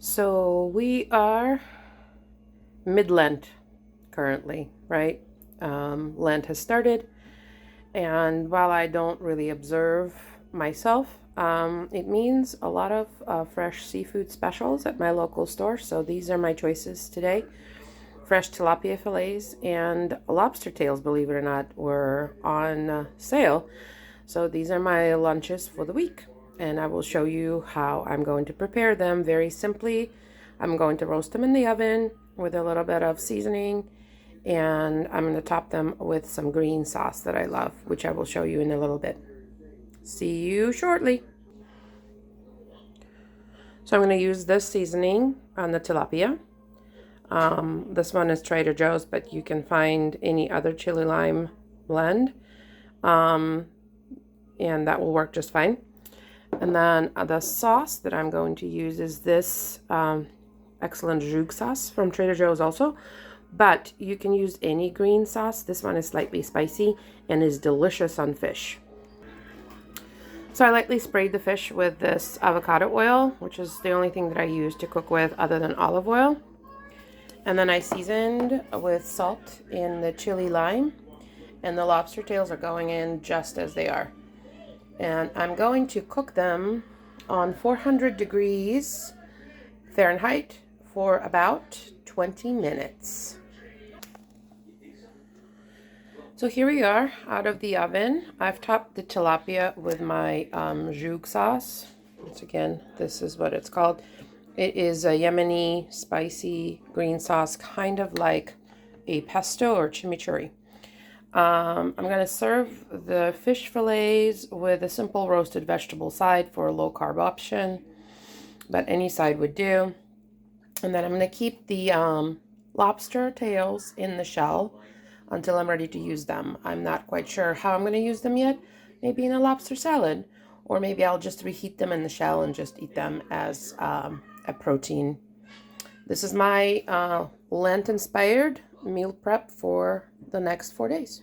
So we are mid-Lent currently, right? Lent has started, and while I don't really observe myself, it means a lot of fresh seafood specials at my local store. So these are my choices today. Fresh tilapia fillets and lobster tails, believe it or not, were on sale. So these are my lunches for the week, and I will show you how I'm going to prepare them very simply. I'm going to roast them in the oven with a little bit of seasoning, and I'm going to top them with some green sauce that I love, which I will show you in a little bit. See you shortly. So I'm going to use this seasoning on the tilapia. This one is Trader Joe's, but you can find any other chili lime blend, and that will work just fine. And then the sauce that I'm going to use is this excellent jus sauce from Trader Joe's also, but you can use any green sauce. This one is slightly spicy and is delicious on fish. So I lightly sprayed the fish with this avocado oil, which is the only thing that I use to cook with other than olive oil. And then I seasoned with salt in the chili lime, and the lobster tails are going in just as they are. And I'm going to cook them on 400 degrees Fahrenheit for about 20 minutes. So here we are out of the oven. I've topped the tilapia with my jus sauce. Once again, this is what it's called. It is a Yemeni spicy green sauce, kind of like a pesto or chimichurri. I'm going to serve the fish fillets with a simple roasted vegetable side for a low carb option, but any side would do. And then I'm going to keep the lobster tails in the shell until I'm ready to use them. I'm not quite sure how I'm going to use them yet. Maybe in a lobster salad, or maybe I'll just reheat them in the shell and just eat them as a protein. This is my Lent-inspired meal prep for the next 4 days.